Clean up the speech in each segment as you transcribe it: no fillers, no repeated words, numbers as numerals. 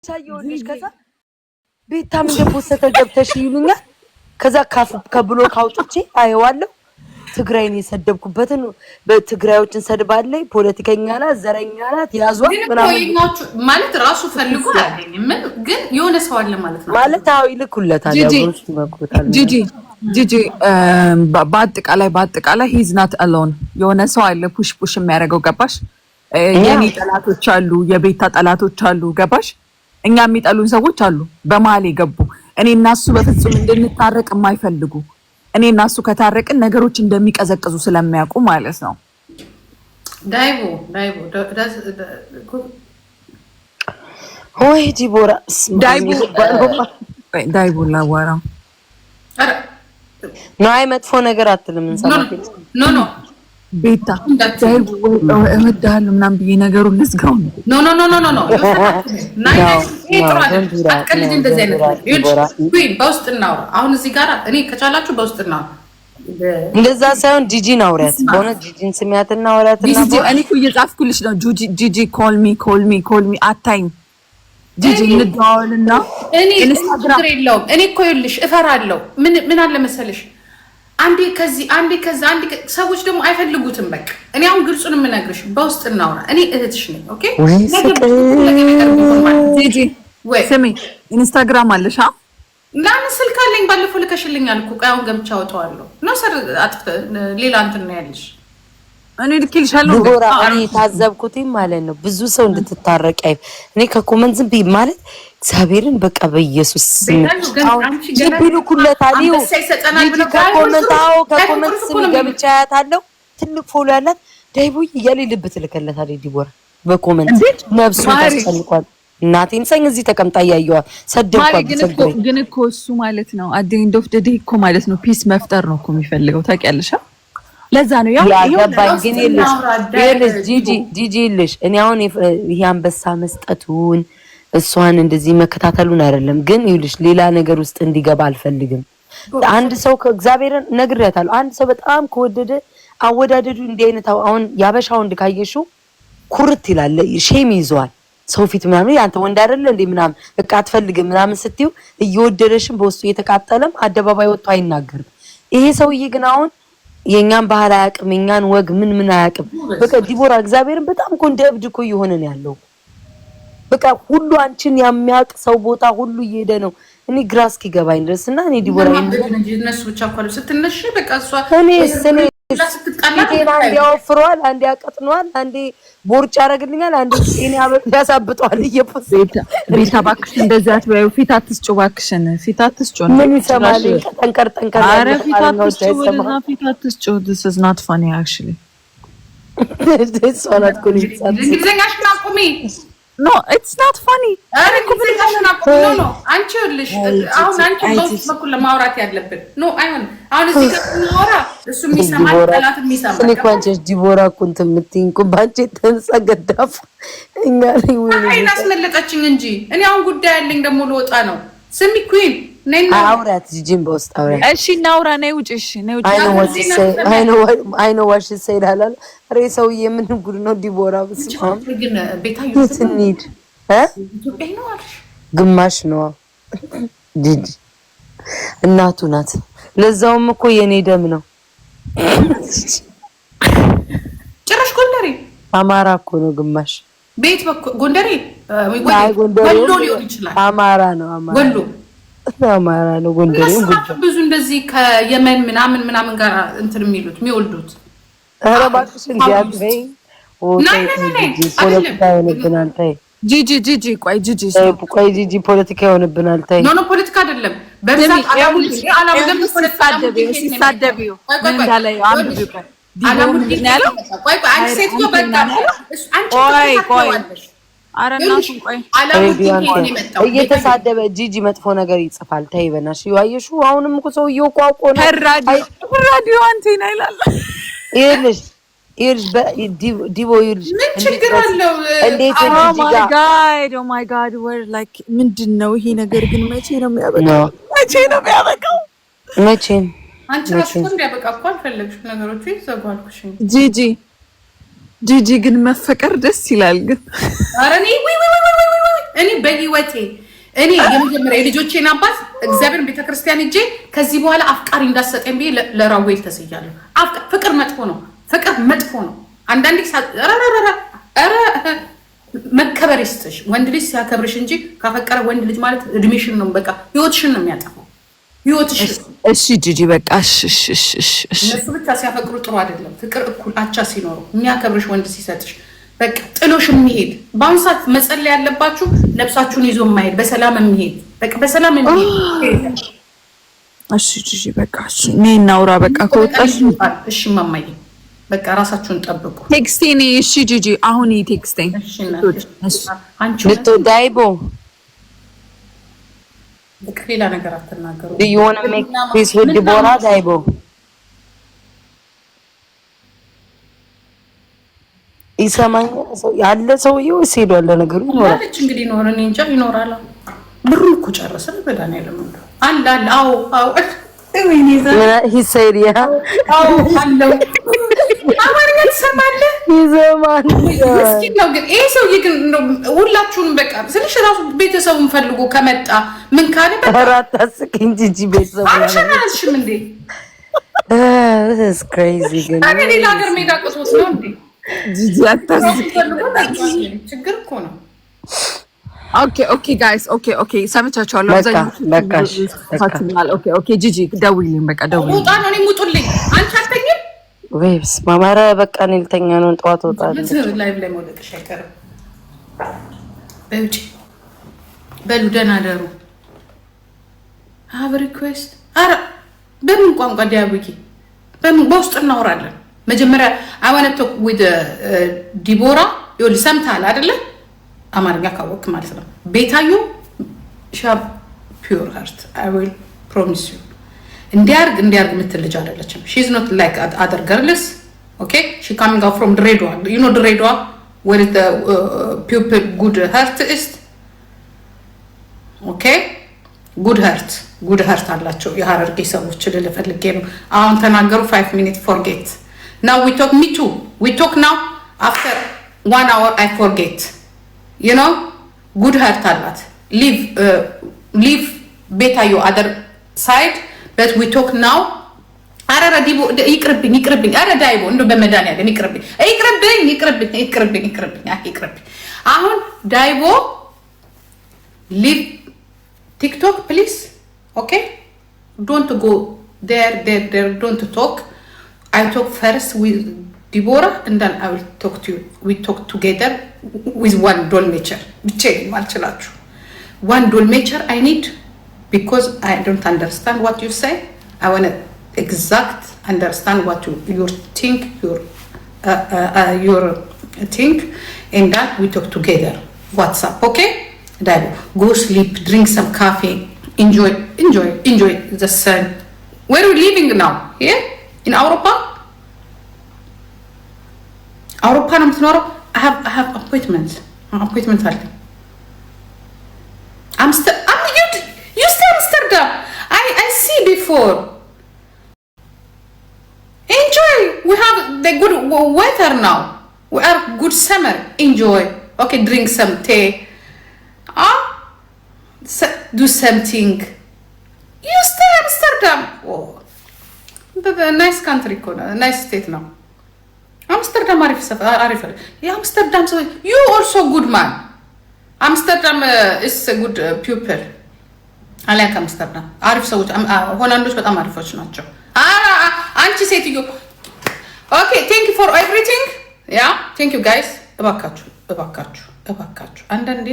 ሳይወልሽ ከዛ ቤታም እንደፖሰተ ገብተሽ ይሉኛል። ከዛ ከብሎክ አውጥቼ አየዋለሁ። ትግራይን የሰደብኩበትን በትግራዮችን ሰድባለኝ። ፖለቲከኛ ናት፣ ዘረኛ ናት፣ ያዟት ምናምን ማለት ራሱ ፈልጎ አይደለም ግን የሆነ ሰው አለ ማለት ነው ማለት አው ይልኩለታል። ያውስ መቆጣል ጂጂ በአጠቃላይ ሂዝ ናት አሎን የሆነ ሰው አለ ፑሽ የሚያደርገው ገባሽ? የኔ ጠላቶች አሉ፣ የቤታ ጠላቶች አሉ ገባሽ? እኛ የሚጠሉን ሰዎች አሉ በመሀል የገቡ እኔ እና እሱ በፍጹም እንድንታረቅ የማይፈልጉ እኔ እና እሱ ከታረቅን ነገሮች እንደሚቀዘቅዙ ስለሚያውቁ ማለት ነው። ሆይ ዲቦራ ዳይቡ ላዋራ ናይ መጥፎ ነገር አትልም እንሰማት ኖ ቤታ እወድሃለሁ ምናምን ብዬ ነገሩን ልዝጋው ነው። ኖ ናይ አትቀልጂ እንደዚህ አይነት በውስጥ እናውራ። አሁን እዚህ ጋር እኔ ከቻላችሁ በውስጥ እናውራ። እንደዛ ሳይሆን ጂጂን አውሪያት በእውነት ጂጂን ስሚያትና አውሪያትና እኔ እኮ እየጻፍኩልሽ ነው። ጂጂ ኮል ሚ አታይም ጂጂ እንደዋልና እኔ ኢንስታግራም የለውም። እኔ እኮ ይኸውልሽ እፈራለሁ። ምን አለ መሰለሽ አንዴ ከዚህ ሰዎች ደግሞ አይፈልጉትም። በቃ እኔ አሁን ግልጹን የምነግርሽ በውስጥ እናውራ። እኔ እህትሽ ነኝ። ኦኬ ጂጂ ወይ ስሚ ኢንስታግራም አለሽ? ለምን ስልክ አለኝ። ባለፈው ልከሽልኛል እኮ አሁን ገብቻ አወጣዋለሁ ነው ሰር ሌላ እንትን ነው ያለሽ። እኔ ልክልሻለሁ። ዲቦራ እኔ ታዘብኩት ማለት ነው ብዙ ሰው እንድትታረቅ እኔ ከኮመንት ዝም ብዬ ማለት እግዚአብሔርን በቃ በኢየሱስ ጂቢሉ ኩለታሊው ከኮመንት ስም ገብቻ ያታለው ትልቅ ፎሎ ያላት ዳይቦይ እያለ ልብ ትልከለታለች ዲቦራ በኮመንት ነብሱ ታስፈልቋል። እናቴን ሰኝ እዚህ ተቀምጣ ያያየዋ ሰደብኳት። ግን እኮ እሱ ማለት ነው አዲንዶ ኦፍ ደ ዴይ እኮ ማለት ነው ፒስ መፍጠር ነው እኮ የሚፈልገው ታውቂያለሽ። ለዛ ነው ያገባኝ። ግን ይልሽ ጂጂ ይልሽ እኔ አሁን ይሄ አንበሳ መስጠቱን እሷን እንደዚህ መከታተሉን አይደለም። ግን ይልሽ ሌላ ነገር ውስጥ እንዲገባ አልፈልግም። አንድ ሰው ከእግዚአብሔርን ነግሬያታለሁ። አንድ ሰው በጣም ከወደደ አወዳደዱ እንዲህ አይነት አሁን ያበሻ ወንድ ካየሽው ኩርት ይላል፣ ሼም ይዘዋል ሰው ፊት ምናምን ያንተ ወንድ አይደለ እንዴ ምናምን በቃ አትፈልግም ምናምን ስትዩ እየወደደሽም በውስጡ እየተቃጠለም አደባባይ ወጥቶ አይናገርም። ይሄ ሰውዬ ግን አሁን የኛን ባህል አያውቅም፣ የኛን ወግ ምን አያውቅም። በቃ ዲቦራ እግዚአብሔርን በጣም እኮ እንደ እብድ እኮ እየሆነ ነው ያለው። በቃ ሁሉ አንቺን የሚያውቅ ሰው ቦታ ሁሉ እየሄደ ነው። እኔ ግራ እስኪገባኝ ድረስና እኔ ዲቦራ እነሱ ብቻ እኮ ስትነሽ በቃ እሷ እኔ ያወፍረዋል፣ አንዴ ያቀጥነዋል፣ አንዴ ቦርጭ ያደርግልኛል፣ አንዴ እኔ ያሳብጠዋል። ቤታ እባክሽ እንደዚህ አትበይው። ፊት አትስጪው እባክሽን፣ ፊት አትስጪው። ምን ይሰማል? ጠንቀር ኧረ ፊት አትስጪው። This is not funny actually. This one at Kulit. እንግሊዘኛሽ ናቁሚ። No, it's not funny. ኧረ እንግሊዘኛሽ ናቁሚ። ኖ አንቺ ልሽ አሁን አንቺ በውስጥ በኩል ለማውራት ያለብን ኖ አይሆን። አሁን እዚህ ጋር እናወራ እሱ የሚሰማል ጠላት የሚሰማል። እኔ ኳንቺ ዲቦራ ኩንት ምትይኝ ኩባንቺ ተንጸገዳፍ እኛ ላይ ወይ አይና አስመለጠችኝ እንጂ እኔ አሁን ጉዳይ ያለኝ ደግሞ ልወጣ ነው። ስሚ ኩዊን ነይና አውራት ጂጂን በውስጥ አውራት። እሺ እናውራ። ነይ ውጪ። እሺ ነይ ውጪ። አይ ኖ ዋሽ ሰይዳላል ሬሳው የምን ጉድ ነው ዲቦራ በስማም ግን ቤታዩ ትንሂድ ኢትዮጵያ ነው አልሽ ግማሽ ነው ጂጂ እናቱ ናት። ለዛውም እኮ የኔ ደም ነው። ጭራሽ ጎንደሬ አማራ እኮ ነው ግማሽ ቤት ጎንደሬ ወሎ ሊሆን ይችላል። አማራ ነው ወሎ አማራ ነው ጎንደሬ ብዙ እንደዚህ ከየመን ምናምን ጋር እንትን የሚወልዱት ኧረ እባክሽ እንዲያትበይ ፖለቲካ ይሆንብናል። ተይ ጂጂ ቆይ ጂጂ ፖለቲካ ይሆንብናል። ተይ ኖ ፖለቲካ አይደለም። በብዛት አላሙዲ ሲሳደቢው እንዳለ አንዱ እየተሳደበ ጂጂ መጥፎ ነገር ይጽፋል። ተይ በናሽ ያየሹ አሁንም እኮ ሰውዬው ቋቆ ነው ራዲዮ አንቴና ይላል። ይልሽ ዲቦ ይልሽ ምን ችግር አለው? እንዴት ኦ ማይ ጋድ ወር ላይክ ምንድነው ይሄ ነገር? ግን መቼ ነው የሚያበቃው? መቼ አንቺ ራስሽ እንዲያበቃ እኮ አልፈለግሽም። ነገሮቹ ይዘጓልኩሽ። ጂጂ ግን መፈቀር ደስ ይላል። ግን አረ እኔ በህይወቴ በህይወቴ እኔ የመጀመሪያ የልጆቼን አባት እግዚአብሔርን ቤተክርስቲያን ሄጄ ከዚህ በኋላ አፍቃሪ እንዳሰጠኝ ብዬ ለራዌል ተስያለሁ። ፍቅር መጥፎ ነው። ፍቅር መጥፎ ነው። አንዳንዴ መከበር ይስጥሽ። ወንድ ልጅ ሲያከብርሽ እንጂ ካፈቀረ ወንድ ልጅ ማለት እድሜሽን ነው በቃ ህይወትሽን ነው የሚያጠፋው። ህይወትሽ እሺ ጂጂ በቃ እሺ እነሱ ብቻ ሲያፈቅሩ ጥሩ አይደለም። ፍቅር እኩል አቻ ሲኖሩ የሚያከብርሽ ወንድ ሲሰጥሽ በቃ ጥሎሽ የሚሄድ በአሁኑ ሰዓት መጸለይ ያለባችሁ ነፍሳችሁን ይዞ የማይሄድ በሰላም የሚሄድ በቃ በሰላም የሚሄድ። እሺ ጂጂ በቃ እሺ እኔ እናውራ በቃ ከወጣሽ እሺ ማማዬ በቃ ራሳችሁን ጠብቁ። ቴክስቴን እሺ ጂጂ አሁን ቴክስቴን አንቺ ዳይቦ በቃ ሌላ ነገር አትናገሩ። do you want to make peace with Deborah ዳይቦ? ይሰማኝ ያለ ሰውዬው ሲሄዷል ነገሩ ይኖራል እንግዲህ ኖር እኔ እንጃ ይኖራል። ብሩ እኮ ጨረሰን በዳን ያለ ነው አለ አዎ he said yeah አለው አማርኛ ትሰማለህ? ይዘማል እስኪ ነው ግን ይሄ ሰውዬ ግን ሁላችሁንም በቃ ስለሽ ራሱ ቤተሰቡን ፈልጎ ከመጣ ምን ካለ በቃ አታስቂኝ ጂጂ ቤተሰቡ አልሸናሽም እንዴ this is crazy ግን እኔ ሌላ ሀገር ሜዳ ቆስሞት ነው እንዴ ጂጂ አታስቂኝ ችግር እኮ ነው። ኦኬ ጋይስ ኦኬ ሰምቻችኋለሁ። ኦኬ ጂጂ ደውይልኝ በቃ ደውይልኝ። ወጣ ነው እኔ ሙጡልኝ አንቺ አትተኝም ወይስ ማማራ በቃ እኔ ልተኛ ነው ጠዋት ወጣለሁ። ላይቭ ላይ መውደቅሽ አይቀርም። በውጪ በሉ ደህና ደሩ። have request አረ በምን ቋንቋ ዲያብቂ በምን በውስጥ እናወራለን። መጀመሪያ I want to talk with ዲቦራ ይኸውልህ ሰምተሃል አይደለ? አማርኛ ካወቅ ማለት ነው። ቤታዩ ሻብ ፒውር ሃርት I will promise you እንዲያርግ ምትል ልጅ አይደለችም። she is not like other girls. okay she coming out from Dredwa. you know Dredwa where the people good heart is. okay good heart አላቸው የሐረርጌ ሰዎች ልፈልጌ ነው። አሁን ተናገሩ 5 minutes forget. now we talk me too. we talk now after 1 hour I forget. you know good heart አላት leave ቤታዩ other side but we talk now. አረ ዲቦ ይቅርብኝ አረ ዳይቦ እንደው በመድኃኒዓለም ይቅርብኝ አሁን ዳይቦ leave TikTok please. okay don't go there don't talk. I talk first with Deborah and then I will talk to you. we talk together with one dolmetcher ብቻዬን ማልችላችሁ one dolmetcher I need because I don't understand what you say. I want to exact understand what you think your think and that we talk together WhatsApp. okay go sleep, drink some coffee, enjoy the sun. where are you living now? here in Europa ነው የምትኖረው? I have appointment አለኝ you stay Amsterdam. I see before. enjoy we have the good weather now. we are good summer. enjoy. okay drink some tea. do something. you stay Amsterdam. oh the nice country nice state now. Amsterdam arif Amsterdam so you also good man. Amsterdam is a good pupil. I like Amsterdam. አሪፍ ሰዎች ሆላንዶች በጣም አሪፎች ናቸው። አንቺ ሴትዮ okay thank you for everything. yeah thank you guys. እባካችሁ አንዳንዴ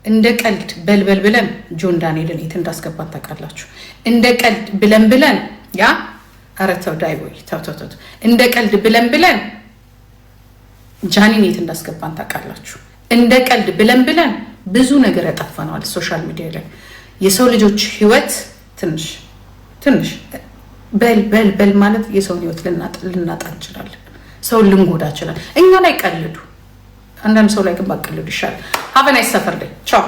እንደ ቀልድ በልበል ብለን ጆን ዳንኤልን የት እንዳስገባን ታውቃላችሁ? እንደ ቀልድ ብለን ያ አረተው ዳይቦይ ተው እንደ ቀልድ ብለን ጃኒን የት እንዳስገባን ታውቃላችሁ? እንደ ቀልድ ብለን ብዙ ነገር ያጠፋናል ሶሻል ሚዲያ ላይ። የሰው ልጆች ህይወት ትንሽ በል ማለት የሰው ህይወት ልናጣ እንችላለን። ሰው ልንጎዳ እንችላለን። እኛ ላይ ቀልዱ፣ አንዳንድ ሰው ላይ ግን ባቀልዱ ይሻላል። ሀበናይ ሰፈር ላይ ቻው